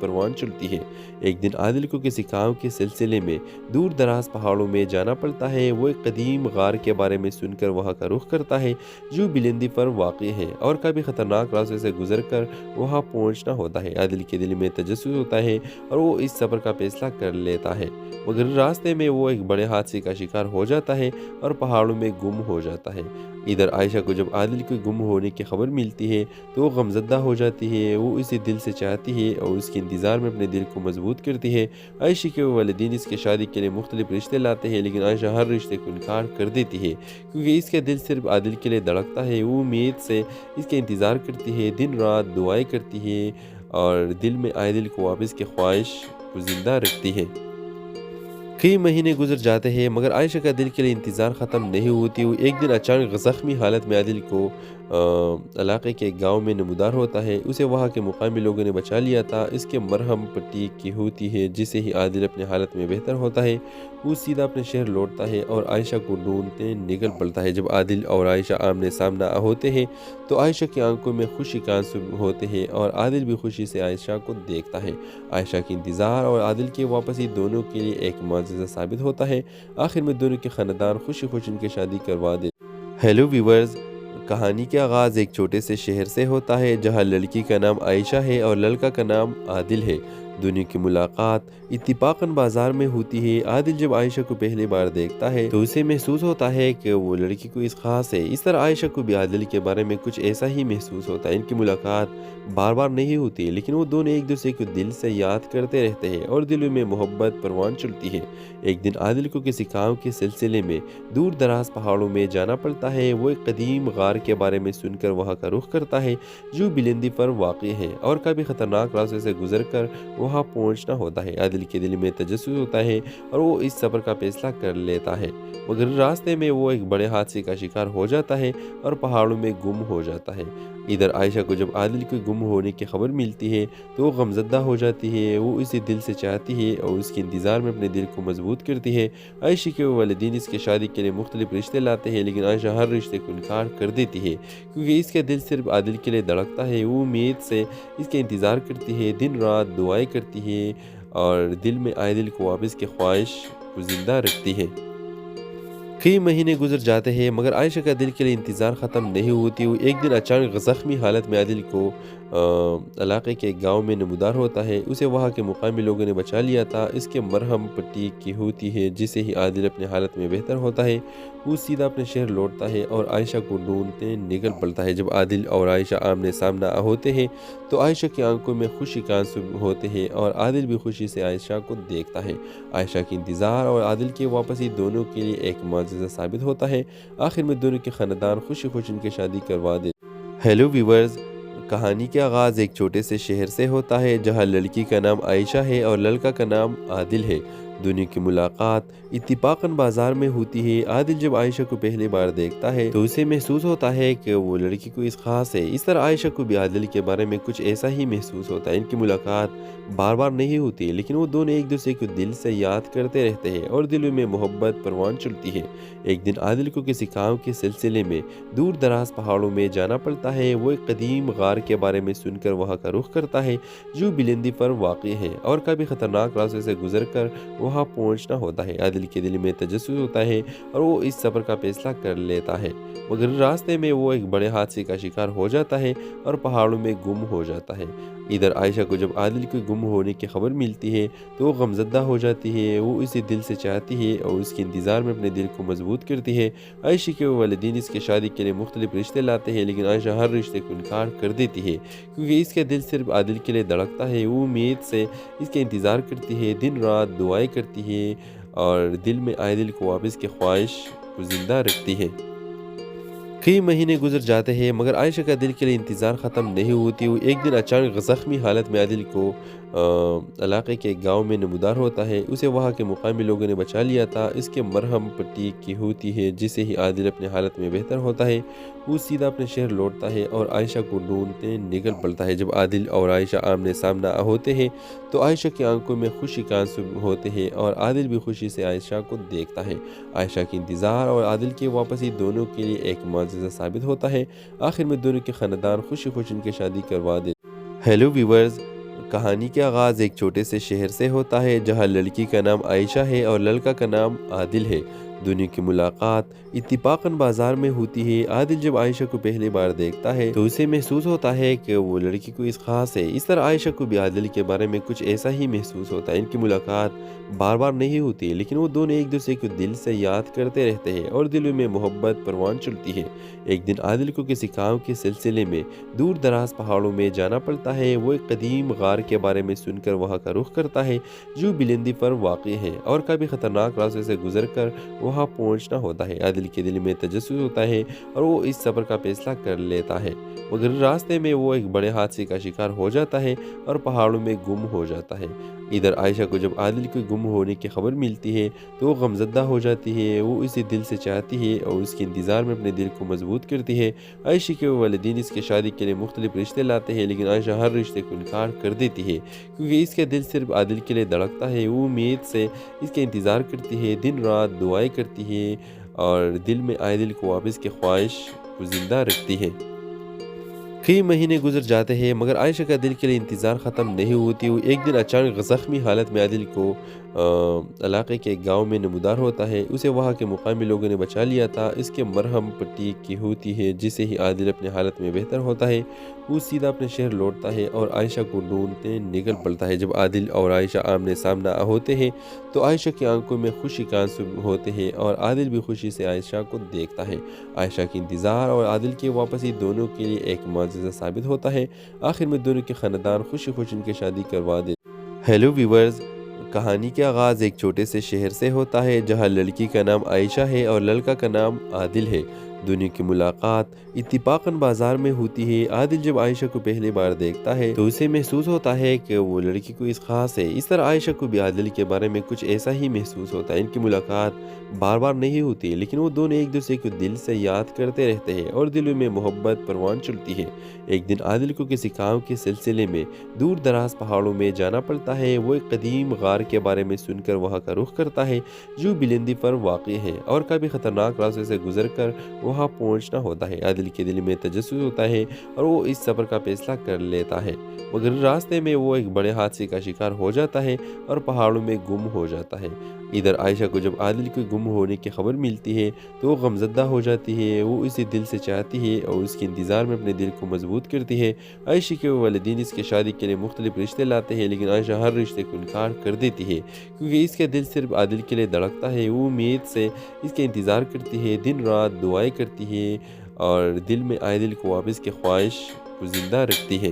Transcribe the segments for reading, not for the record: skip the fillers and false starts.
پروان چلتی ہے۔ ایک دن عادل کو کسی کام کے سلسلے میں دور دراز پہاڑوں میں جانا پڑتا ہے۔ وہ ایک قدیم غار کے بارے میں سن کر وہاں کا رخ کرتا ہے جو بلندی پر واقع ہے اور کبھی خطرناک راستے سے گزر کر وہاں پہنچنا ہوتا ہے۔ عادل کے دل میں تجسس ہوتا ہے اور وہ اس سفر کا فیصلہ کر لیتا ہے، مگر راستے میں وہ ایک بڑے حادثے کا شکار ہو جاتا ہے اور پہاڑوں میں گم ہو جاتا ہے۔ ادھر عائشہ کو جب عادل کے گم ہونے کی خبر ملتی ہے تو وہ غمزدہ ہو جاتی ہے۔ وہ اسے دل سے چاہتی ہے اور اس کے انتظار میں اپنے دل کو مضبوط کرتی ہے۔ عائشہ کے والدین اس کی شادی کے لیے مختلف رشتے لاتے ہیں، لیکن عائشہ ہر رشتے کو انکار کر دیتی ہے کیونکہ اس کا دل صرف عادل کے لیے دھڑکتا ہے۔ وہ امید سے اس کے انتظار کرتی ہے، دن رات دعائیں کرتی ہے اور دل میں عادل کو واپس کی خواہش کو زندہ رکھتی ہے۔ کئی مہینے گزر جاتے ہیں مگر عائشہ کا دل کے لیے انتظار ختم نہیں ہوتی۔ وہ ایک دن اچانک زخمی حالت میں عادل کو علاقے کے گاؤں میں نمودار ہوتا ہے۔ اسے وہاں کے مقامی لوگوں نے بچا لیا تھا۔ اس کے مرہم پٹی کی ہوتی ہے جسے ہی عادل اپنی حالت میں بہتر ہوتا ہے۔ وہ سیدھا اپنے شہر لوٹتا ہے اور عائشہ کو ڈھونڈنے نکل پڑتا ہے۔ جب عادل اور عائشہ آمنے سامنا ہوتے ہیں تو عائشہ کی آنکھوں میں خوشی کا آنسو ہوتے ہیں اور عادل بھی خوشی سے عائشہ کو دیکھتا ہے۔ عائشہ کی انتظار اور عادل کی واپسی دونوں کے لیے ایک معجزہ ثابت ہوتا ہے۔ آخر میں دونوں کے خاندان خوشی خوشی ان کی شادی کروا دیتے۔ ہیلو ویورز، کہانی کا آغاز ایک چھوٹے سے شہر سے ہوتا ہے جہاں لڑکی کا نام عائشہ ہے اور لڑکا کا نام عادل ہے۔ دونوں کی ملاقات اتفاقاً بازار میں ہوتی ہے۔ عادل جب عائشہ کو پہلی بار دیکھتا ہے تو اسے محسوس ہوتا ہے کہ وہ لڑکی کو اس خاص ہے۔ اس طرح عائشہ کو بھی عادل کے بارے میں کچھ ایسا ہی محسوس ہوتا ہے۔ ان کی ملاقات بار بار نہیں ہوتی لیکن وہ دونوں ایک دوسرے کو دل سے یاد کرتے رہتے ہیں اور دلوں میں محبت پروان چلتی ہے۔ ایک دن عادل کو کسی کام کے سلسلے میں دور دراز پہاڑوں میں جانا پڑتا ہے۔ وہ ایک قدیم غار کے بارے میں سن کر وہاں کا رخ کرتا ہے جو بلندی پر واقع ہے اور کبھی خطرناک راستے سے گزر کر وہاں پہنچنا ہوتا ہے۔ عادل کے دل میں تجسس ہوتا ہے اور وہ اس سفر کا فیصلہ کر لیتا ہے، مگر راستے میں وہ ایک بڑے حادثے کا شکار ہو جاتا ہے اور پہاڑوں میں گم ہو جاتا ہے۔ ادھر عائشہ کو جب عادل کے گم ہونے کی خبر ملتی ہے تو وہ غمزدہ ہو جاتی ہے۔ وہ اسے دل سے چاہتی ہے اور اس کے انتظار میں اپنے دل کو مضبوط کرتی ہے۔ عائشہ کے والدین اس کی شادی کے لیے مختلف رشتے لاتے ہیں، لیکن عائشہ ہر رشتے کو انکار کر دیتی ہے کیونکہ اس کا دل صرف عادل کے لیے دھڑکتا ہے۔ وہ امید سے اس کے انتظار کرتی ہے، دن رات دعائیں کرتی ہے اور دل میں عادل کو واپس کی خواہش کو زندہ رکھتی ہے۔ کئی مہینے گزر جاتے ہیں مگر عائشہ کا دل کے لیے انتظار ختم نہیں ہوتی۔ وہ ایک دن اچانک زخمی حالت میں عادل کو علاقے کے گاؤں میں نمودار ہوتا ہے۔ اسے وہاں کے مقامی لوگوں نے بچا لیا تھا۔ اس کے مرہم پٹی کی ہوتی ہے جسے ہی عادل اپنی حالت میں بہتر ہوتا ہے۔ وہ سیدھا اپنے شہر لوٹتا ہے اور عائشہ کو ڈھونڈنے نکل پڑتا ہے۔ جب عادل اور عائشہ آمنے سامنا ہوتے ہیں تو عائشہ کی آنکھوں میں خوشی کا آنسو ہوتے ہیں اور عادل بھی خوشی سے عائشہ کو دیکھتا ہے۔ عائشہ کی انتظار اور عادل کی واپسی دونوں کے لیے ایک معجزہ ثابت ہوتا ہے۔ آخر میں دونوں کے خاندان خوشی خوشی ان کی شادی کروا دیتے۔ ہیلو ویورز، کہانی کا آغاز ایک چھوٹے سے شہر سے ہوتا ہے جہاں لڑکی کا نام عائشہ ہے اور لڑکا کا نام عادل ہے۔ دونوں کی ملاقات اتفاقاً بازار میں ہوتی ہے۔ عادل جب عائشہ کو پہلی بار دیکھتا ہے تو اسے محسوس ہوتا ہے کہ وہ لڑکی کو اس خاص ہے۔ اس طرح عائشہ کو بھی عادل کے بارے میں کچھ ایسا ہی محسوس ہوتا ہے۔ ان کی ملاقات بار بار نہیں ہوتی لیکن وہ دونوں ایک دوسرے کو دل سے یاد کرتے رہتے ہیں اور دلوں میں محبت پروان چلتی ہے۔ ایک دن عادل کو کسی کام کے سلسلے میں دور دراز پہاڑوں میں جانا پڑتا ہے۔ وہ ایک قدیم غار کے بارے میں سن کر وہاں کا رخ کرتا ہے جو بلندی پر واقع ہے اور کبھی خطرناک راستے سے گزر کر وہاں پہنچنا ہوتا ہے۔ عادل کے دل میں تجسس ہوتا ہے اور وہ اس سفر کا فیصلہ کر لیتا ہے، مگر راستے میں وہ ایک بڑے حادثے کا شکار ہو جاتا ہے اور پہاڑوں میں گم ہو جاتا ہے۔ ادھر عائشہ کو جب عادل کے گم ہونے کی خبر ملتی ہے تو وہ غمزدہ ہو جاتی ہے۔ وہ اسے دل سے چاہتی ہے اور اس کے انتظار میں اپنے دل کو مضبوط کرتی ہے۔ عائشہ کے والدین اس کی شادی کے لیے مختلف رشتے لاتے ہیں، لیکن عائشہ ہر رشتے کو انکار کر دیتی ہے کیونکہ اس کا دل صرف عادل کے لیے دھڑکتا ہے۔ وہ امید سے اس کے انتظار کرتی ہے، دن رات دعائیں کرتی ہے اور دل میں عادل کو واپس کی خواہش کو زندہ رکھتی ہے۔ کئی مہینے گزر جاتے ہیں مگر عائشہ کا دل کے لیے انتظار ختم نہیں ہوتی۔ وہ ایک دن اچانک زخمی حالت میں عادل کو علاقے کے گاؤں میں نمودار ہوتا ہے۔ اسے وہاں کے مقامی لوگوں نے بچا لیا تھا۔ اس کے مرہم پٹی کی ہوتی ہے جسے ہی عادل اپنی حالت میں بہتر ہوتا ہے۔ وہ سیدھا اپنے شہر لوٹتا ہے اور عائشہ کو ڈھونڈنے نکل پڑتا ہے۔ جب عادل اور عائشہ آمنے سامنا ہوتے ہیں تو عائشہ کی آنکھوں میں خوشی کا آنسو ہوتے ہیں اور عادل بھی خوشی سے عائشہ کو دیکھتا ہے۔ عائشہ کی انتظار اور عادل کی واپسی دونوں کے لیے ایک معجزہ ثابت ہوتا ہے۔ آخر میں دونوں کے خاندان خوشی خوشی ان کی شادی کروا دیتے۔ ہیلو ویورز، کہانی کا آغاز ایک چھوٹے سے شہر سے ہوتا ہے جہاں لڑکی کا نام عائشہ ہے اور لڑکا کا نام عادل ہے۔ دونوں کی ملاقات اتفاقاً بازار میں ہوتی ہے۔ عادل جب عائشہ کو پہلی بار دیکھتا ہے تو اسے محسوس ہوتا ہے کہ وہ لڑکی کوئی خاص ہے۔ اس طرح عائشہ کو بھی عادل کے بارے میں کچھ ایسا ہی محسوس ہوتا ہے۔ ان کی ملاقات بار بار نہیں ہوتی لیکن وہ دونوں ایک دوسرے کو دل سے یاد کرتے رہتے ہیں اور دلوں میں محبت پروان چڑھتی ہے۔ ایک دن عادل کو کسی کام کے سلسلے میں دور دراز پہاڑوں میں جانا پڑتا ہے۔ وہ ایک قدیم غار کے بارے میں سن کر وہاں کا رخ کرتا ہے جو بلندی پر واقع ہے اور کبھی خطرناک راستے سے گزر کر وہاں پہنچنا ہوتا ہے۔ عادل کے دل میں تجسس ہوتا ہے اور وہ اس سفر کا فیصلہ کر لیتا ہے، مگر راستے میں وہ ایک بڑے حادثے کا شکار ہو جاتا ہے اور پہاڑوں میں گم ہو جاتا ہے۔ ادھر عائشہ کو جب عادل کے گم ہونے کی خبر ملتی ہے تو وہ غمزدہ ہو جاتی ہے۔ وہ اسے دل سے چاہتی ہے اور اس کے انتظار میں اپنے دل کو مضبوط کرتی ہے۔ عائشہ کے والدین اس کی شادی کے لیے مختلف رشتے لاتے ہیں لیکن عائشہ ہر رشتے کو انکار کر دیتی ہے کیونکہ اس کا دل صرف عادل کے لیے دھڑکتا ہے۔ وہ امید سے اس کا انتظار کرتی ہے، دن رات دعائیں کرتی ہے اور دل میں عادل کو واپس کی خواہش کو زندہ رکھتی ہے۔ کئی مہینے گزر جاتے ہیں مگر عائشہ کا دل کے لیے انتظار ختم نہیں ہوتی۔ وہ ایک دن اچانک زخمی حالت میں عادل کو علاقے کے ایک گاؤں میں نمودار ہوتا ہے۔ اسے وہاں کے مقامی لوگوں نے بچا لیا تھا۔ اس کے مرہم پٹی کی ہوتی ہے جسے ہی عادل اپنے حالت میں بہتر ہوتا ہے۔ وہ سیدھا اپنے شہر لوٹتا ہے اور عائشہ کو ڈھونڈتے نکل پڑتا ہے۔ جب عادل اور عائشہ آمنے سامنا ہوتے ہیں تو عائشہ کی آنکھوں میں خوشی کا آنسو ہوتے ہیں اور عادل بھی خوشی سے عائشہ کو دیکھتا ہے۔ عائشہ کی انتظار اور عادل کی واپسی دونوں کے لیے ایک معجزہ ثابت ہوتا ہے۔ آخر میں دونوں کے خاندان خوشی خوشی ان کی شادی کروا دیتے ہیں۔ ہیلو ویورز، کہانی کا آغاز ایک چھوٹے سے شہر سے ہوتا ہے جہاں لڑکی کا نام عائشہ ہے اور لڑکا کا نام عادل ہے۔ دونوں کی ملاقات اتفاقاً بازار میں ہوتی ہے۔ عادل جب عائشہ کو پہلی بار دیکھتا ہے تو اسے محسوس ہوتا ہے کہ وہ لڑکی کوئی خاص ہے۔ اس طرح عائشہ کو بھی عادل کے بارے میں کچھ ایسا ہی محسوس ہوتا ہے۔ ان کی ملاقات بار بار نہیں ہوتی لیکن وہ دونوں ایک دوسرے کو دل سے یاد کرتے رہتے ہیں اور دلوں میں محبت پروان چڑھتی ہے۔ ایک دن عادل کو کسی کام کے سلسلے میں دور دراز پہاڑوں میں جانا پڑتا ہے۔ وہ ایک قدیم غار کے بارے میں سن کر وہاں کا رخ کرتا ہے جو بلندی پر واقع ہے اور کبھی خطرناک راستے سے گزر کر وہاں پہنچنا ہوتا ہے۔ عادل کے دل میں تجسس ہوتا ہے اور وہ اس سفر کا فیصلہ کر لیتا ہے، مگر راستے میں وہ ایک بڑے حادثے کا شکار ہو جاتا ہے اور پہاڑوں میں گم ہو جاتا ہے۔ ادھر عائشہ کو جب عادل کے گم ہونے کی خبر ملتی ہے تو وہ غمزدہ ہو جاتی ہے۔ وہ اسے دل سے چاہتی ہے اور اس کے انتظار میں اپنے دل کو مضبوط کرتی ہے۔ عائشہ کے والدین اس کی شادی کے لیے مختلف رشتے لاتے ہیں لیکن عائشہ ہر رشتے کو انکار کر دیتی ہے کیونکہ اس کا دل صرف عادل کے لیے دھڑکتا ہے۔ وہ امید سے اس کا انتظار کرتی ہے، دن رات دعائیں کرتی ہے اور دل میں عادل کو واپس کی خواہش کو زندہ رکھتی ہے۔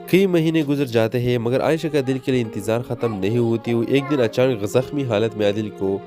کئی مہینے گزر جاتے ہیں مگر عائشہ کا دل کے لیے انتظار ختم نہیں ہوتی۔ وہ ایک دن اچانک زخمی حالت میں عادل کو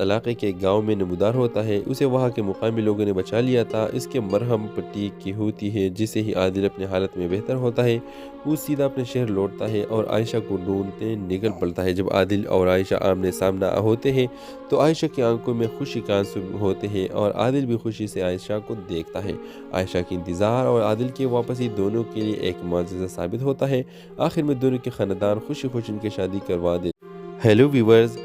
علاقے کے ایک گاؤں میں نمودار ہوتا ہے۔ اسے وہاں کے مقامی لوگوں نے بچا لیا تھا۔ اس کے مرہم پٹی کی ہوتی ہے جسے ہی عادل اپنے حالت میں بہتر ہوتا ہے۔ وہ سیدھا اپنے شہر لوٹتا ہے اور عائشہ کو ڈھونڈتے نکل پڑتا ہے۔ جب عادل اور عائشہ آمنے سامنا ہوتے ہیں تو عائشہ کی آنکھوں میں خوشی کا آنسو ہوتے ہیں اور عادل بھی خوشی سے عائشہ کو دیکھتا ہے۔ عائشہ کی انتظار اور عادل کی واپسی دونوں کے لیے ایک معجزہ ثابت ہوتا ہے۔ آخر میں دونوں کے خاندان خوشی خوشی ان کی شادی کروا دیتے ہیں۔ ہیلو ویورز،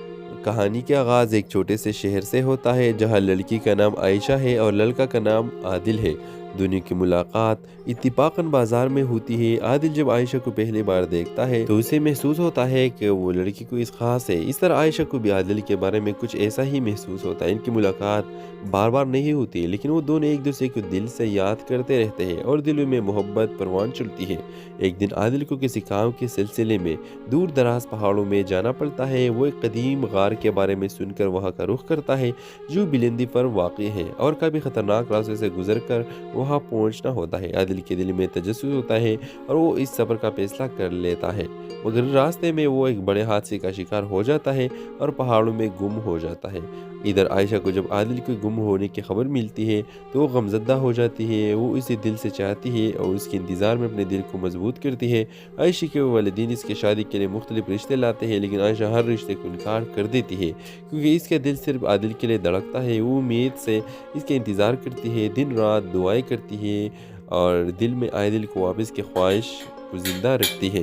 کہانی کا آغاز ایک چھوٹے سے شہر سے ہوتا ہے جہاں لڑکی کا نام عائشہ ہے اور لڑکا کا نام عادل ہے۔ دونوں کی ملاقات اتفاقاً بازار میں ہوتی ہے۔ عادل جب عائشہ کو پہلی بار دیکھتا ہے تو اسے محسوس ہوتا ہے کہ وہ لڑکی کوئی خاص ہے۔ اس طرح عائشہ کو بھی عادل کے بارے میں کچھ ایسا ہی محسوس ہوتا ہے۔ ان کی ملاقات بار بار نہیں ہوتی لیکن وہ دونوں ایک دوسرے کو دل سے یاد کرتے رہتے ہیں اور دلوں میں محبت پروان چڑھتی ہے۔ ایک دن عادل کو کسی کام کے سلسلے میں دور دراز پہاڑوں میں جانا پڑتا ہے۔ وہ ایک قدیم غار کے بارے میں سن کر وہاں کا رخ کرتا ہے جو بلندی پر واقع ہے اور کبھی خطرناک راستے سے گزر کر وہاں پہنچنا ہوتا ہے۔ عادل کے دل میں تجسس ہوتا ہے اور وہ اس سفر کا فیصلہ کر لیتا ہے، مگر راستے میں وہ ایک بڑے حادثے کا شکار ہو جاتا ہے اور پہاڑوں میں گم ہو جاتا ہے۔ ادھر عائشہ کو جب عادل کے گم ہونے کی خبر ملتی ہے تو وہ غمزدہ ہو جاتی ہے۔ وہ اسے دل سے چاہتی ہے اور اس کے انتظار میں اپنے دل کو مضبوط کرتی ہے۔ عائشہ کے والدین اس کی شادی کے لیے مختلف رشتے لاتے ہیں لیکن عائشہ ہر رشتے کو انکار کر دیتی ہے کیونکہ اس کا دل صرف عادل کے لیے دھڑکتا ہے۔ وہ امید سے اس کا انتظار کرتی ہے، دن رات دعائیں کرتی ہے اور دل میں عادل کو واپس کی خواہش کو زندہ رکھتی ہے۔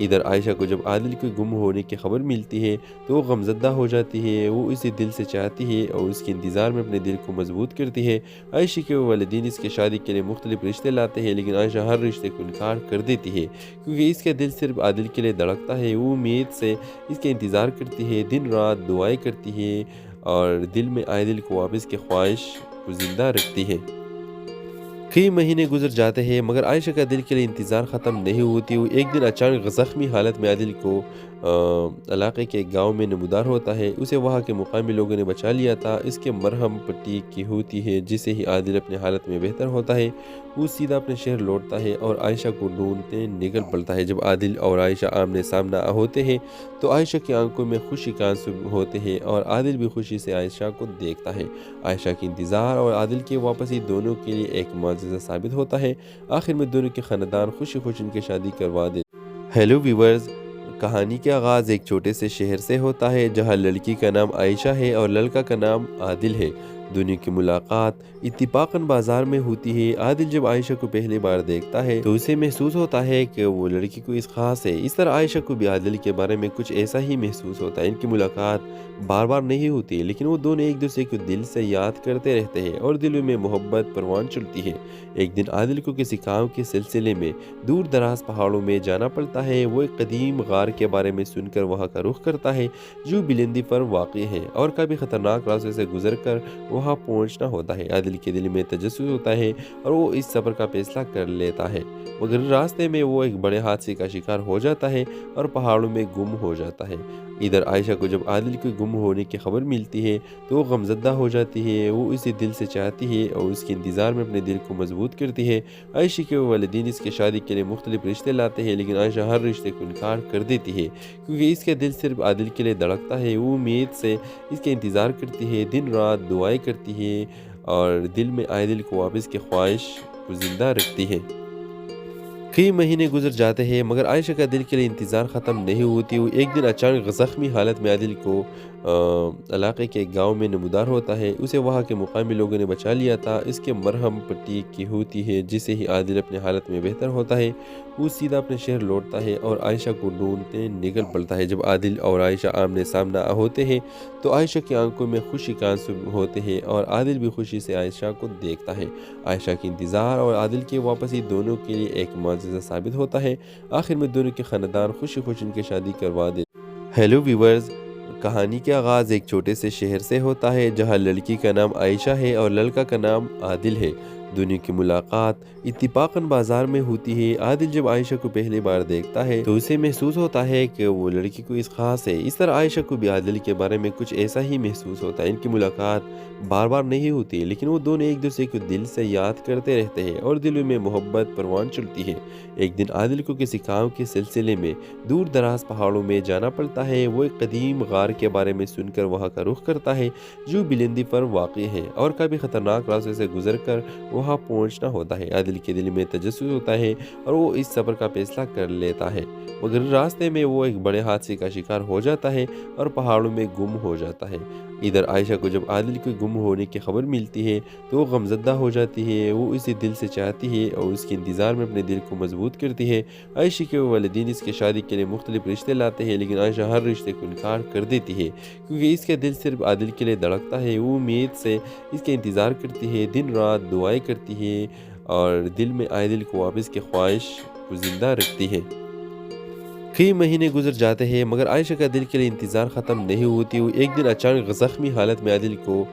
ادھر عائشہ کو جب عادل کے گم ہونے کی خبر ملتی ہے تو وہ غمزدہ ہو جاتی ہے، وہ اسے دل سے چاہتی ہے اور اس کے انتظار میں اپنے دل کو مضبوط کرتی ہے۔ عائشہ کے والدین اس کی شادی کے لیے مختلف رشتے لاتے ہیں، لیکن عائشہ ہر رشتے کو انکار کر دیتی ہے کیونکہ اس کا دل صرف عادل کے لیے دھڑکتا ہے۔ وہ امید سے اس کا انتظار کرتی ہے، دن رات دعائیں کرتی ہے اور دل میں عادل کو واپس کی خواہش کو زندہ رکھتی ہے۔ کئی مہینے گزر جاتے ہیں مگر عائشہ کا دل کے لیے انتظار ختم نہیں ہوتی۔ وہ ایک دن اچانک زخمی حالت میں عادل کو علاقے کے ایک گاؤں میں نمودار ہوتا ہے۔ اسے وہاں کے مقامی لوگوں نے بچا لیا تھا۔ اس کے مرہم پٹی کی ہوتی ہے، جسے ہی عادل اپنے حالت میں بہتر ہوتا ہے وہ سیدھا اپنے شہر لوٹتا ہے اور عائشہ کو ڈھونڈتے نکل پڑتا ہے۔ جب عادل اور عائشہ آمنے سامنے ہوتے ہیں تو عائشہ کی آنکھوں میں خوشی کا آنسو ہوتے ہیں اور عادل بھی خوشی سے عائشہ کو دیکھتا ہے۔ عائشہ کی انتظار اور عادل کی واپسی دونوں کے لیے ایک معجزہ ثابت ہوتا ہے۔ آخر میں دونوں کے خاندان خوشی خوشی ان کی شادی کروا دے۔ ہیلو ویورز، کہانی کا آغاز ایک چھوٹے سے شہر سے ہوتا ہے جہاں لڑکی کا نام عائشہ ہے اور لڑکا کا نام عادل ہے۔ دونوں کی ملاقات اتفاقاً بازار میں ہوتی ہے۔ عادل جب عائشہ کو پہلی بار دیکھتا ہے تو اسے محسوس ہوتا ہے کہ وہ لڑکی کو اس خاص ہے۔ اس طرح عائشہ کو بھی عادل کے بارے میں کچھ ایسا ہی محسوس ہوتا ہے۔ ان کی ملاقات بار بار نہیں ہوتی لیکن وہ دونوں ایک دوسرے کو دل سے یاد کرتے رہتے ہیں اور دلوں میں محبت پروان چڑھتی ہے۔ ایک دن عادل کو کسی کام کے سلسلے میں دور دراز پہاڑوں میں جانا پڑتا ہے۔ وہ ایک قدیم غار کے بارے میں سن کر وہاں کا رخ کرتا ہے جو بلندی پر واقع ہے اور کبھی خطرناک راستے سے گزر کر وہاں پہنچنا ہوتا ہے۔ عادل کے دل میں تجسس ہوتا ہے اور وہ اس سفر کا فیصلہ کر لیتا ہے مگر راستے میں وہ ایک بڑے حادثے کا شکار ہو جاتا ہے اور پہاڑوں میں گم ہو جاتا ہے۔ ادھر عائشہ کو جب عادل کے گم ہونے کی خبر ملتی ہے تو وہ غمزدہ ہو جاتی ہے، وہ اسے دل سے چاہتی ہے اور اس کے انتظار میں اپنے دل کو مضبوط کرتی ہے۔ عائشہ کے والدین اس کی شادی کے لیے مختلف رشتے لاتے ہیں لیکن عائشہ ہر رشتے کو انکار کر دیتی ہے کیونکہ اس کا دل صرف عادل کے لیے دھڑکتا ہے۔ وہ امید سے اس کا انتظار کرتی ہے، دن رات دعائیں کرتی ہے اور دل میں عادل کو واپس کی خواہش کو زندہ رکھتی ہے۔ کئی مہینے گزر جاتے ہیں مگر عائشہ کا دل کے لیے انتظار ختم نہیں ہوتی۔ وہ ایک دن اچانک زخمی حالت میں عادل کو علاقے کے ایک گاؤں میں نمودار ہوتا ہے۔ اسے وہاں کے مقامی لوگوں نے بچا لیا تھا۔ اس کے مرہم پٹی کی ہوتی ہے، جسے ہی عادل اپنے حالت میں بہتر ہوتا ہے وہ سیدھا اپنے شہر لوٹتا ہے اور عائشہ کو ڈھونڈتے نکل پڑتا ہے۔ جب عادل اور عائشہ آمنے سامنے ہوتے ہیں تو عائشہ کی آنکھوں میں خوشی کا آنسو ہوتے ہیں اور عادل بھی خوشی سے عائشہ کو دیکھتا ہے۔ عائشہ کی انتظار اور عادل کی واپسی دونوں کے لیے ایک معجزہ ثابت ہوتا ہے۔ آخر میں دونوں کے خاندان خوشی خوشی ان کی شادی کروا دے۔ ہیلو ویورز، کہانی کا آغاز ایک چھوٹے سے شہر سے ہوتا ہے جہاں لڑکی کا نام عائشہ ہے اور لڑکا کا نام عادل ہے۔ دونوں کی ملاقات اتفاقاً بازار میں ہوتی ہے۔ عادل جب عائشہ کو پہلی بار دیکھتا ہے تو اسے محسوس ہوتا ہے کہ وہ لڑکی کو اس خاص ہے۔ اس طرح عائشہ کو بھی عادل کے بارے میں کچھ ایسا ہی محسوس ہوتا ہے۔ ان کی ملاقات بار بار نہیں ہوتی لیکن وہ دونوں ایک دوسرے کو دل سے یاد کرتے رہتے ہیں اور دلوں میں محبت پروان چڑھتی ہے۔ ایک دن عادل کو کسی کام کے سلسلے میں دور دراز پہاڑوں میں جانا پڑتا ہے۔ وہ ایک قدیم غار کے بارے میں سن کر وہاں کا رخ کرتا ہے جو بلندی پر واقع ہے اور کبھی خطرناک راستے سے گزر کر وہاں پہنچنا ہوتا ہے۔ عادل کے دل میں تجسس ہوتا ہے اور وہ اس سفر کا فیصلہ کر لیتا ہے مگر راستے میں وہ ایک بڑے حادثے کا شکار ہو جاتا ہے اور پہاڑوں میں گم ہو جاتا ہے۔ ادھر عائشہ کو جب عادل کے گم ہونے کی خبر ملتی ہے تو وہ غمزدہ ہو جاتی ہے، وہ اسے دل سے چاہتی ہے اور اس کے انتظار میں اپنے دل کو مضبوط کرتی ہے۔ عائشہ کے والدین اس کی شادی کے لیے مختلف رشتے لاتے ہیں لیکن عائشہ ہر رشتے کو انکار کر دیتی ہے کیونکہ اس کا دل صرف عادل کے لیے دھڑکتا ہے۔ وہ امید سے اس کا انتظار کرتی ہے، دن رات دعائیں کرتی ہے اور دل میں عادل کو واپس کی خواہش کو زندہ رکھتی ہے۔ کئی مہینے گزر جاتے ہیں مگر عائشہ کا دل کے لیے انتظار ختم نہیں ہوتی۔ وہ ایک دن اچانک زخمی حالت میں عادل کو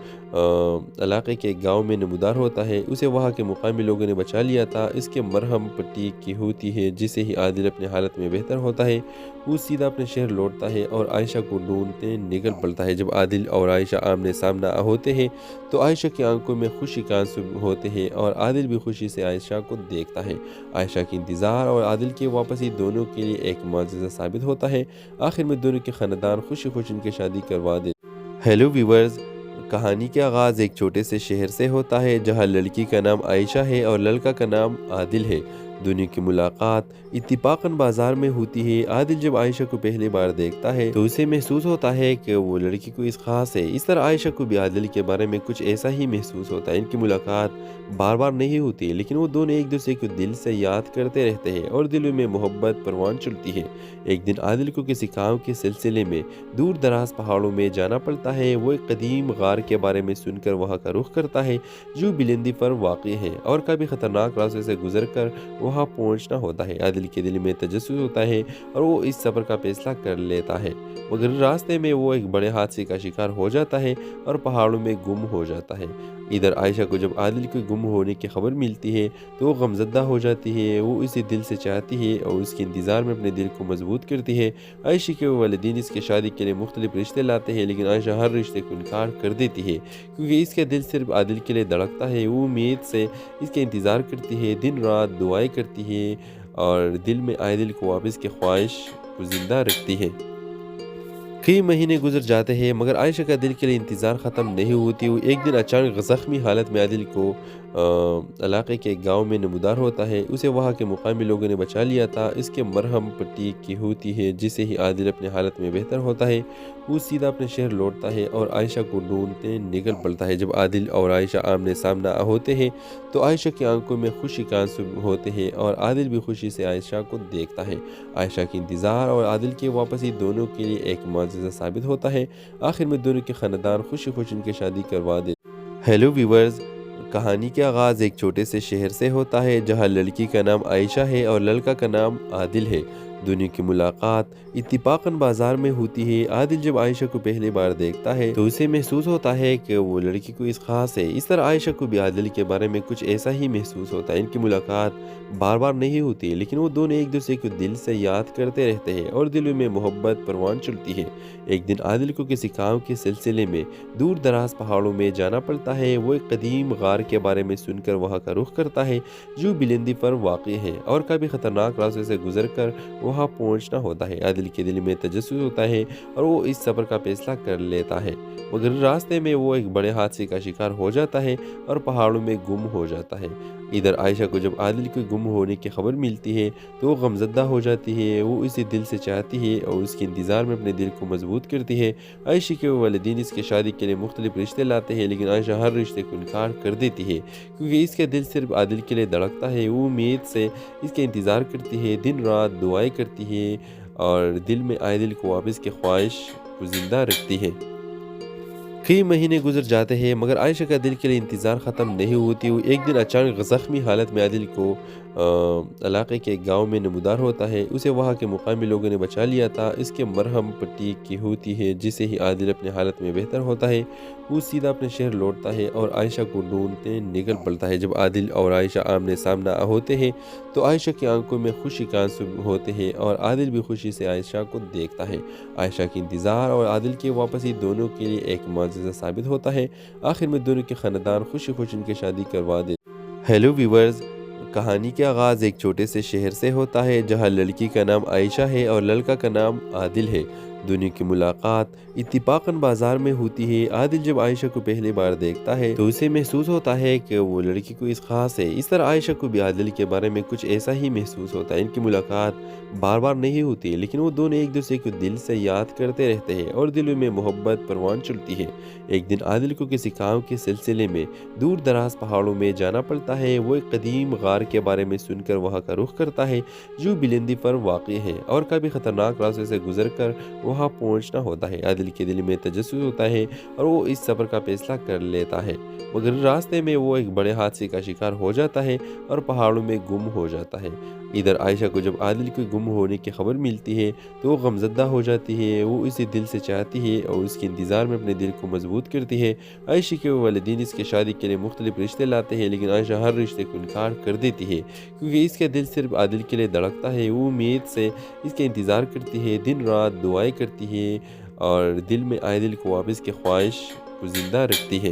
علاقے کے ایک گاؤں میں نمودار ہوتا ہے۔ اسے وہاں کے مقامی لوگوں نے بچا لیا تھا۔ اس کے مرہم پٹی کی ہوتی ہے، جسے ہی عادل اپنے حالت میں بہتر ہوتا ہے وہ سیدھا اپنے شہر لوٹتا ہے اور عائشہ کو ڈھونڈتے نکل پڑتا ہے۔ جب عادل اور عائشہ آمنے سامنے ہوتے ہیں تو عائشہ کی آنکھوں میں خوشی کا آنسو ہوتے ہیں اور عادل بھی خوشی سے عائشہ کو دیکھتا ہے۔ عائشہ کی انتظار اور عادل کی واپسی دونوں کے لیے ایک معجزہ ثابت ہوتا ہے۔ آخر میں دونوں کے خاندان خوشی خوشی ان کی شادی کروا دے۔ ہیلو ویورز، کہانی کا آغاز ایک چھوٹے سے شہر سے ہوتا ہے جہاں لڑکی کا نام عائشہ ہے اور لڑکا کا نام عادل ہے۔ دونوں کی ملاقات اتفاقاً بازار میں ہوتی ہے۔ عادل جب عائشہ کو پہلی بار دیکھتا ہے تو اسے محسوس ہوتا ہے کہ وہ لڑکی کوئی خاص ہے۔ اس طرح عائشہ کو بھی عادل کے بارے میں کچھ ایسا ہی محسوس ہوتا ہے۔ ان کی ملاقات بار بار نہیں ہوتی لیکن وہ دونوں ایک دوسرے کو دل سے یاد کرتے رہتے ہیں اور دلوں میں محبت پروان چڑھتی ہے۔ ایک دن عادل کو کسی کام کے سلسلے میں دور دراز پہاڑوں میں جانا پڑتا ہے۔ وہ ایک قدیم غار کے بارے میں سن کر وہاں کا رخ کرتا ہے جو بلندی پر واقع ہے اور کبھی خطرناک راستے سے گزر کر وہاں پہنچنا ہوتا ہے۔ عادل کے دل میں تجسس ہوتا ہے اور وہ اس سفر کا فیصلہ کر لیتا ہے، مگر راستے میں وہ ایک بڑے حادثے کا شکار ہو جاتا ہے اور پہاڑوں میں گم ہو جاتا ہے۔ ادھر عائشہ کو جب عادل کے گم ہونے کی خبر ملتی ہے تو وہ غمزدہ ہو جاتی ہے۔ وہ اسے دل سے چاہتی ہے اور اس کے انتظار میں اپنے دل کو مضبوط کرتی ہے۔ عائشہ کے والدین اس کے شادی کے لیے مختلف رشتے لاتے ہیں لیکن عائشہ ہر رشتے کو انکار کر دیتی ہے کیونکہ اس کا دل صرف عادل کے لیے دھڑکتا ہے۔ وہ امید سے اس کے انتظار کرتی ہے، دن رات دعائیں کرتی ہے اور دل میں عادل کو واپس کی خواہش کو زندہ رکھتی ہے۔ کئی مہینے گزر جاتے ہیں مگر عائشہ کا دل کے لیے انتظار ختم نہیں ہوتی۔ وہ ایک دن اچانک زخمی حالت میں عادل کو علاقے کے گاؤں میں نمودار ہوتا ہے۔ اسے وہاں کے مقامی لوگوں نے بچا لیا تھا۔ اس کے مرہم پٹی کی ہوتی ہے جسے ہی عادل اپنے حالت میں بہتر ہوتا ہے۔ وہ سیدھا اپنے شہر لوٹتا ہے اور عائشہ کو ڈھونڈتے نکل پڑتا ہے۔ جب عادل اور عائشہ آمنے سامنا ہوتے ہیں تو عائشہ کی آنکھوں میں خوشی کا آنسو ہوتے ہیں اور عادل بھی خوشی سے عائشہ کو دیکھتا ہے۔ عائشہ کی انتظار اور عادل کی واپسی دونوں کے لیے ایک معجزہ ثابت ہوتا ہے۔ آخر میں دونوں کے خاندان خوشی خوشی ان کی شادی کروا دیتے۔ ہیلو ویورز، کہانی کا آغاز ایک چھوٹے سے شہر سے ہوتا ہے جہاں لڑکی کا نام عائشہ ہے اور لڑکا کا نام عادل ہے۔ دونوں کی ملاقات اتفاقاً بازار میں ہوتی ہے۔ عادل جب عائشہ کو پہلی بار دیکھتا ہے تو اسے محسوس ہوتا ہے کہ وہ لڑکی کوئی خاص ہے۔ اس طرح عائشہ کو بھی عادل کے بارے میں کچھ ایسا ہی محسوس ہوتا ہے۔ ان کی ملاقات بار بار نہیں ہوتی لیکن وہ دونوں ایک دوسرے کو دل سے یاد کرتے رہتے ہیں اور دلوں میں محبت پروان چڑھتی ہے۔ ایک دن عادل کو کسی کام کے سلسلے میں دور دراز پہاڑوں میں جانا پڑتا ہے۔ وہ ایک قدیم غار کے بارے میں سن کر وہاں کا رخ کرتا ہے جو بلندی پر واقع ہے اور کبھی خطرناک راستے سے گزر کر وہاں پہنچنا ہوتا ہے۔ عادل کے دل میں تجسس ہوتا ہے اور وہ اس سفر کا فیصلہ کر لیتا ہے، مگر راستے میں وہ ایک بڑے حادثے کا شکار ہو جاتا ہے اور پہاڑوں میں گم ہو جاتا ہے۔ ادھر عائشہ کو جب عادل کے گم ہونے کی خبر ملتی ہے تو وہ غمزدہ ہو جاتی ہے۔ وہ اسے دل سے چاہتی ہے اور اس کے انتظار میں اپنے دل کو مضبوط کرتی ہے۔ عائشہ کے والدین اس کے شادی کے لیے مختلف رشتے لاتے ہیں لیکن عائشہ ہر رشتے کو انکار کر دیتی ہے کیونکہ اس کا دل صرف عادل کے لیے دھڑکتا ہے۔ وہ امید سے اس کے انتظار کرتی ہے، دن رات دعائیں کرتی ہے اور دل میں عادل کو واپس کی خواہش کو زندہ رکھتی ہے۔ کئی مہینے گزر جاتے ہیں مگر عائشہ کا دل کے لیے انتظار ختم نہیں ہوتی۔ وہ ایک دن اچانک زخمی حالت میں عادل کو علاقے کے گاؤں میں نمودار ہوتا ہے۔ اسے وہاں کے مقامی لوگوں نے بچا لیا تھا۔ اس کے مرہم پٹی کی ہوتی ہے جسے ہی عادل اپنے حالت میں بہتر ہوتا ہے۔ وہ سیدھا اپنے شہر لوٹتا ہے اور عائشہ کو ڈھونڈتے نکل پڑتا ہے۔ جب عادل اور عائشہ آمنے سامنا ہوتے ہیں تو عائشہ کی آنکھوں میں خوشی کا آنسو ہوتے ہیں اور عادل بھی خوشی سے عائشہ کو دیکھتا ہے۔ عائشہ کی انتظار اور عادل کی واپسی دونوں کے لیے ایک معجزہ ثابت ہوتا ہے۔ آخر میں دونوں کے خاندان خوشی خوشی ان کی شادی کروا دیتے۔ ہیلو ویورز، کہانی کا آغاز ایک چھوٹے سے شہر سے ہوتا ہے جہاں لڑکی کا نام عائشہ ہے اور لڑکا کا نام عادل ہے۔ دونوں کی ملاقات اتفاقاً بازار میں ہوتی ہے۔ عادل جب عائشہ کو پہلی بار دیکھتا ہے تو اسے محسوس ہوتا ہے کہ وہ لڑکی کوئی خاص ہے۔ اس طرح عائشہ کو بھی عادل کے بارے میں کچھ ایسا ہی محسوس ہوتا ہے۔ ان کی ملاقات بار بار نہیں ہوتی لیکن وہ دونوں ایک دوسرے کو دل سے یاد کرتے رہتے ہیں اور دلوں میں محبت پروان چڑھتی ہے۔ ایک دن عادل کو کسی کام کے سلسلے میں دور دراز پہاڑوں میں جانا پڑتا ہے۔ وہ ایک قدیم غار کے بارے میں سن کر وہاں کا رخ کرتا ہے جو بلندی پر واقع ہے اور کبھی خطرناک راستے سے گزر کر وہاں پہنچنا ہوتا ہے۔ عادل کے دل میں تجسس ہوتا ہے اور وہ اس سفر کا فیصلہ کر لیتا ہے، مگر راستے میں وہ ایک بڑے حادثے کا شکار ہو جاتا ہے اور پہاڑوں میں گم ہو جاتا ہے۔ ادھر عائشہ کو جب عادل کے گم ہونے کی خبر ملتی ہے تو وہ غمزدہ ہو جاتی ہے۔ وہ اسے دل سے چاہتی ہے اور اس کے انتظار میں اپنے دل کو مضبوط کرتی ہے۔ عائشہ کے والدین اس کے شادی کے لیے مختلف رشتے لاتے ہیں لیکن عائشہ ہر رشتے کو انکار کر دیتی ہے کیونکہ اس کا دل صرف عادل کے لیے دھڑکتا ہے۔ وہ امید سے اس کے انتظار کرتی ہے، دن رات دعائیں کرتی ہے اور دل میں عادل کو واپس کی خواہش کو زندہ رکھتی ہے۔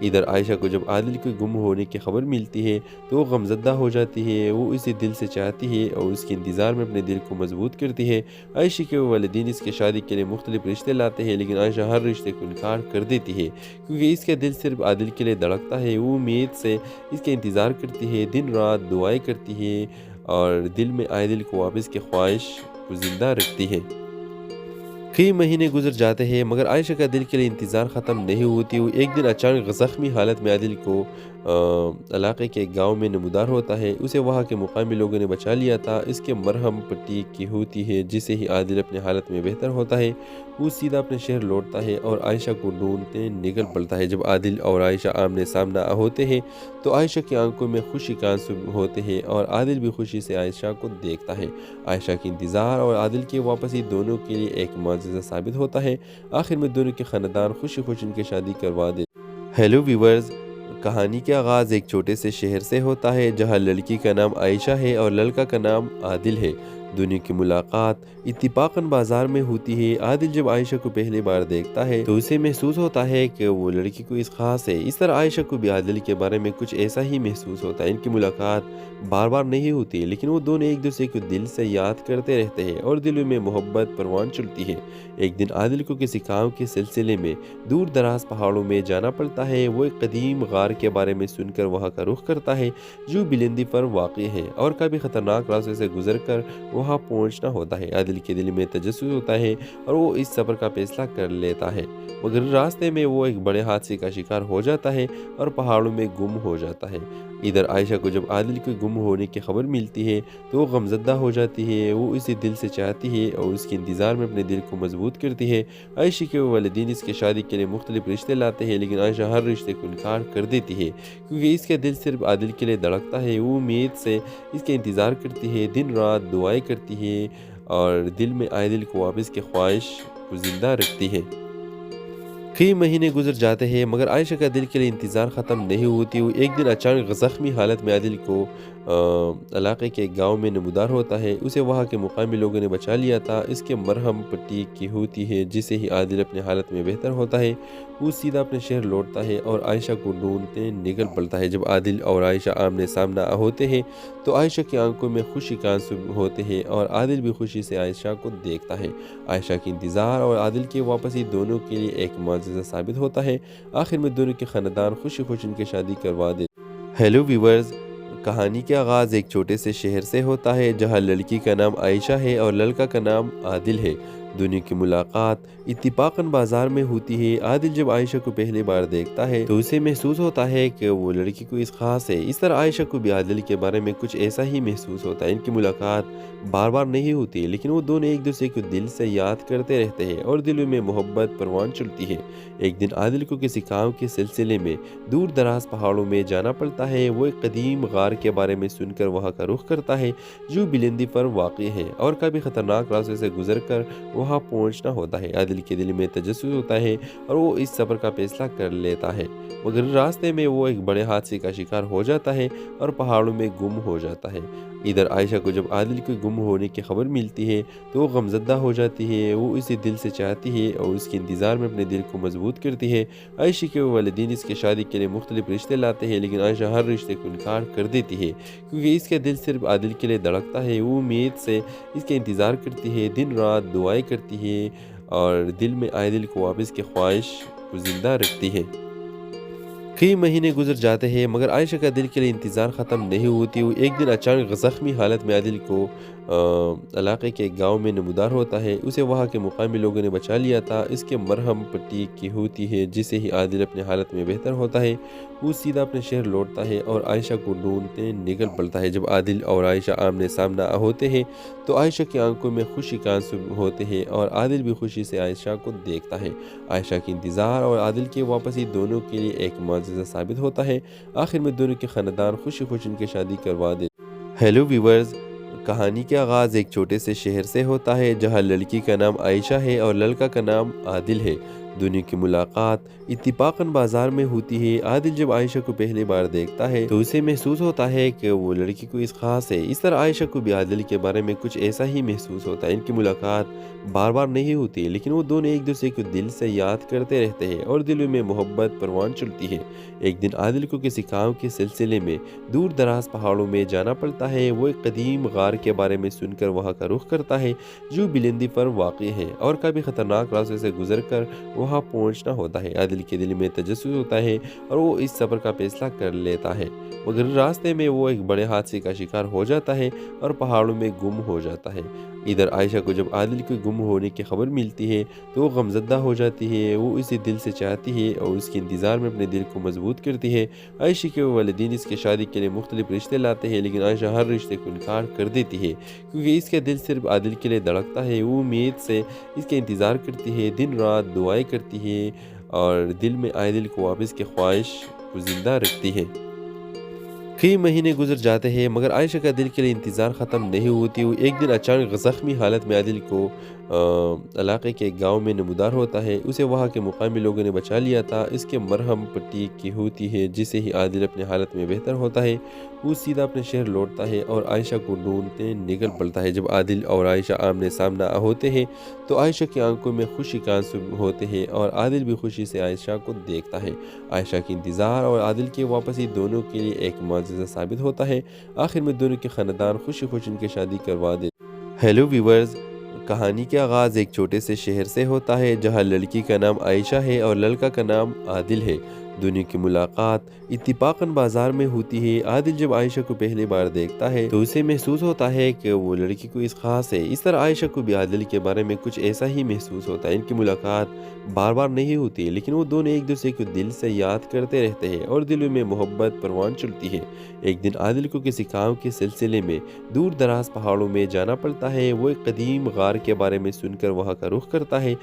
ادھر عائشہ کو جب عادل کے گم ہونے کی خبر ملتی ہے تو وہ غمزدہ ہو جاتی ہے، وہ اسے دل سے چاہتی ہے اور اس کے انتظار میں اپنے دل کو مضبوط کرتی ہے۔ عائشہ کے والدین اس کے شادی کے لیے مختلف رشتے لاتے ہیں، لیکن عائشہ ہر رشتے کو انکار کر دیتی ہے کیونکہ اس کا دل صرف عادل کے لیے دھڑکتا ہے۔ وہ امید سے اس کا انتظار کرتی ہے، دن رات دعائیں کرتی ہے اور دل میں عادل کو واپس کی خواہش کو زندہ رکھتی ہے۔ کئی مہینے گزر جاتے ہیں مگر عائشہ کا دل کے لیے انتظار ختم نہیں ہوتی۔ وہ ایک دن اچانک زخمی حالت میں عادل کو علاقے کے ایک گاؤں میں نمودار ہوتا ہے۔ اسے وہاں کے مقامی لوگوں نے بچا لیا تھا۔ اس کے مرہم پٹی کی ہوتی ہے، جسے ہی عادل اپنی حالت میں بہتر ہوتا ہے۔ وہ سیدھا اپنے شہر لوٹتا ہے اور عائشہ کو ڈھونڈتے نکل پڑتا ہے۔ جب عادل اور عائشہ آمنے سامنا ہوتے ہیں تو عائشہ کی آنکھوں میں خوشی کا آنسو ہوتے ہیں اور عادل بھی خوشی سے عائشہ کو دیکھتا ہے۔ عائشہ کی انتظار اور عادل کی واپسی دونوں کے لیے ایک معجزہ ثابت ہوتا ہے۔ آخر میں دونوں کے خاندان خوشی خوشی ان کی شادی کروا دیتے۔ ہیلو ویورز، کہانی کا آغاز ایک چھوٹے سے شہر سے ہوتا ہے جہاں لڑکی کا نام عائشہ ہے اور لڑکا کا نام عادل ہے۔ دونوں کی ملاقات اتفاقاً بازار میں ہوتی ہے۔ عادل جب عائشہ کو پہلی بار دیکھتا ہے تو اسے محسوس ہوتا ہے کہ وہ لڑکی کوئی خاص ہے۔ اس طرح عائشہ کو بھی عادل کے بارے میں کچھ ایسا ہی محسوس ہوتا ہے۔ ان کی ملاقات بار بار نہیں ہوتی لیکن وہ دونوں ایک دوسرے کو دل سے یاد کرتے رہتے ہیں اور دلوں میں محبت پروان چڑھتی ہے۔ ایک دن عادل کو کسی کام کے سلسلے میں دور دراز پہاڑوں میں جانا پڑتا ہے۔ وہ ایک قدیم غار کے بارے میں سن کر وہاں کا رخ کرتا ہے جو بلندی پر واقع ہے اور کبھی خطرناک راستے سے گزر کر وہاں پہنچنا ہوتا ہے۔ عادل کے دل میں تجسس ہوتا ہے اور وہ اس سفر کا فیصلہ کر لیتا ہے، مگر راستے میں وہ ایک بڑے حادثے کا شکار ہو جاتا ہے اور پہاڑوں میں گم ہو جاتا ہے۔ ادھر عائشہ کو جب عادل کے گم ہونے کی خبر ملتی ہے تو وہ غمزدہ ہو جاتی ہے، وہ اسے دل سے چاہتی ہے اور اس کے انتظار میں اپنے دل کو مضبوط کرتی ہے۔ عائشہ کے والدین اس کے شادی کے لیے مختلف رشتے لاتے ہیں، لیکن عائشہ ہر رشتے کو انکار کر دیتی ہے کیونکہ اس کا دل صرف عادل کے لیے دھڑکتا ہے۔ وہ امید سے اس کا انتظار کرتی ہے، دن رات دعائیں کرتی ہے اور دل میں عادل کو واپس کی خواہش کو زندہ رکھتی ہے۔ کئی مہینے گزر جاتے ہیں مگر عائشہ کا دل کے لیے انتظار ختم نہیں ہوتی۔ وہ ایک دن اچانک زخمی حالت میں عادل کو علاقے کے ایک گاؤں میں نمودار ہوتا ہے۔ اسے وہاں کے مقامی لوگوں نے بچا لیا تھا۔ اس کے مرہم پٹی کی ہوتی ہے، جسے ہی عادل اپنی حالت میں بہتر ہوتا ہے۔ وہ سیدھا اپنے شہر لوٹتا ہے اور عائشہ کو ڈھونڈتے نکل پڑتا ہے۔ جب عادل اور عائشہ آمنے سامنا ہوتے ہیں تو عائشہ کی آنکھوں میں خوشی کا آنسو ہوتے ہیں اور عادل بھی خوشی سے عائشہ کو دیکھتا ہے۔ عائشہ کی انتظار اور عادل کی واپسی دونوں کے لیے ایک معجزہ ثابت ہوتا ہے۔ آخر میں دونوں کے خاندان خوشی خوشی ان کی شادی کروا دیتے۔ ہیلو ویورز، کہانی کا آغاز ایک چھوٹے سے شہر سے ہوتا ہے جہاں لڑکی کا نام عائشہ ہے اور لڑکا کا نام عادل ہے۔ دونوں کی ملاقات اتفاقاً بازار میں ہوتی ہے۔ عادل جب عائشہ کو پہلی بار دیکھتا ہے تو اسے محسوس ہوتا ہے کہ وہ لڑکی کوئی خاص ہے۔ اس طرح عائشہ کو بھی عادل کے بارے میں کچھ ایسا ہی محسوس ہوتا ہے۔ ان کی ملاقات بار بار نہیں ہوتی لیکن وہ دونوں ایک دوسرے کو دل سے یاد کرتے رہتے ہیں اور دلوں میں محبت پروان چڑھتی ہے۔ ایک دن عادل کو کسی کام کے سلسلے میں دور دراز پہاڑوں میں جانا پڑتا ہے۔ وہ ایک قدیم غار کے بارے میں سن کر وہاں کا رخ کرتا ہے جو بلندی پر واقع ہے اور کبھی خطرناک راستے سے گزر کر وہاں پہنچنا ہوتا ہے۔ عادل کے دل میں تجسس ہوتا ہے اور وہ اس سفر کا فیصلہ کر لیتا ہے، مگر راستے میں وہ ایک بڑے حادثے کا شکار ہو جاتا ہے اور پہاڑوں میں گم ہو جاتا ہے۔ ادھر عائشہ کو جب عادل کے گم ہونے کی خبر ملتی ہے تو وہ غمزدہ ہو جاتی ہے، وہ اسے دل سے چاہتی ہے اور اس کے انتظار میں اپنے دل کو مضبوط کرتی ہے۔ عائشہ کے والدین اس کے شادی کے لیے مختلف رشتے لاتے ہیں، لیکن عائشہ ہر رشتے کو انکار کر دیتی ہے کیونکہ اس کا دل صرف عادل کے لیے دھڑکتا ہے۔ وہ امید سے اس کا انتظار کرتی ہے، دن رات دعائیں کرتی ہے اور دل میں عادل کو واپس کی خواہش کو زندہ رکھتی ہے۔ کئی مہینے گزر جاتے ہیں مگر عائشہ کا دل کے لیے انتظار ختم نہیں ہوتی۔ وہ ایک دن اچانک زخمی حالت میں عادل کو علاقے کے ایک گاؤں میں نمودار ہوتا ہے۔ اسے وہاں کے مقامی لوگوں نے بچا لیا تھا۔ اس کے مرہم پٹی کی ہوتی ہے، جسے ہی عادل اپنی حالت میں بہتر ہوتا ہے۔ وہ سیدھا اپنے شہر لوٹتا ہے اور عائشہ کو ڈھونڈتے نکل پڑتا ہے۔ جب عادل اور عائشہ آمنے سامنا ہوتے ہیں تو عائشہ کی آنکھوں میں خوشی کا آنسو ہوتے ہیں اور عادل بھی خوشی سے عائشہ کو دیکھتا ہے۔ عائشہ کی انتظار اور عادل کی واپسی دونوں کے لیے ایک معجزہ ثابت ہوتا ہے۔ آخر میں دونوں کے خاندان خوشی خوشی ان کی شادی کروا دیتے۔ ہیلو ویورز، کہانی کا آغاز ایک چھوٹے سے شہر سے ہوتا ہے جہاں لڑکی کا نام عائشہ ہے اور لڑکا کا نام عادل ہے۔ دونوں کی ملاقات اتفاقاً بازار میں ہوتی ہے۔ عادل جب عائشہ کو پہلی بار دیکھتا ہے تو اسے محسوس ہوتا ہے کہ وہ لڑکی کوئی خاص ہے۔ اس طرح عائشہ کو بھی عادل کے بارے میں کچھ ایسا ہی محسوس ہوتا ہے۔ ان کی ملاقات بار بار نہیں ہوتی لیکن وہ دونوں ایک دوسرے کو دل سے یاد کرتے رہتے ہیں اور دلوں میں محبت پروان چلتی ہے۔ ایک دن عادل کو کسی کام کے سلسلے میں دور دراز پہاڑوں میں جانا پڑتا ہے۔ وہ ایک قدیم غار کے بارے میں سن کر وہاں کا رخ کرتا ہے جو بلندی پر واقع ہے اور کبھی خطرناک راستے سے گزر کر وہاں پہنچنا ہوتا ہے۔ عادل کے دل میں تجسس ہوتا ہے اور وہ اس سفر کا فیصلہ کر لیتا ہے، مگر راستے میں وہ ایک بڑے حادثے کا شکار ہو جاتا ہے اور پہاڑوں میں گم ہو جاتا ہے۔ ادھر عائشہ کو جب عادل کے گم ہونے کی خبر ملتی ہے تو وہ غمزدہ ہو جاتی ہے۔ وہ اسے دل سے چاہتی ہے اور اس کے انتظار میں اپنے دل کو مضبوط کرتی ہے۔ عائشہ کے والدین اس کی شادی کے لیے مختلف رشتے لاتے ہیں لیکن عائشہ ہر رشتے کو انکار کر دیتی ہے کیونکہ اس کا دل صرف عادل کے لیے دھڑکتا ہے۔ وہ امید سے اس کے انتظار کرتی ہے، دن رات دعائیں کرتی ہے اور دل میں عادل کو واپس کی خواہش کو زندہ رکھتی ہے۔ کئی مہینے گزر جاتے ہیں مگر عائشہ کا دل کے لیے انتظار ختم نہیں ہوتی۔ وہ ایک دن اچانک زخمی حالت میں عادل کو علاقے کے گاؤں میں نمودار ہوتا ہے۔ اسے وہاں کے مقامی لوگوں نے بچا لیا تھا۔ اس کے مرہم پٹی کی ہوتی ہے جسے ہی عادل اپنی حالت میں بہتر ہوتا ہے۔ وہ سیدھا اپنے شہر لوٹتا ہے اور عائشہ کو ڈھونڈتے نکل پڑتا ہے۔ جب عادل اور عائشہ آمنے سامنا ہوتے ہیں تو عائشہ کی آنکھوں میں خوشی کا آنسو ہوتے ہیں اور عادل بھی خوشی سے عائشہ کو دیکھتا ہے۔ عائشہ کی انتظار اور عادل کی واپسی دونوں کے لیے ایک معجزہ ثابت ہوتا ہے۔ آخر میں دونوں کے خاندان خوشی خوشی ان کی شادی کروا دیتے۔ ہیلو ویورز، کہانی کا آغاز ایک چھوٹے سے شہر سے ہوتا ہے جہاں لڑکی کا نام عائشہ ہے اور لڑکا کا نام عادل ہے۔ دونوں کی ملاقات اتفاقاً بازار میں ہوتی ہے۔ عادل جب عائشہ کو پہلی بار دیکھتا ہے تو اسے محسوس ہوتا ہے کہ وہ لڑکی کوئی خاص ہے۔ اس طرح عائشہ کو بھی عادل کے بارے میں کچھ ایسا ہی محسوس ہوتا ہے۔ ان کی ملاقات بار بار نہیں ہوتی لیکن وہ دونوں ایک دوسرے کو دل سے یاد کرتے رہتے ہیں اور دلوں میں محبت پروان چلتی ہے۔ ایک دن عادل کو کسی کام کے سلسلے میں دور دراز پہاڑوں میں جانا پڑتا ہے۔ وہ ایک قدیم غار کے بارے میں سن کر وہاں کا رخ کرتا ہے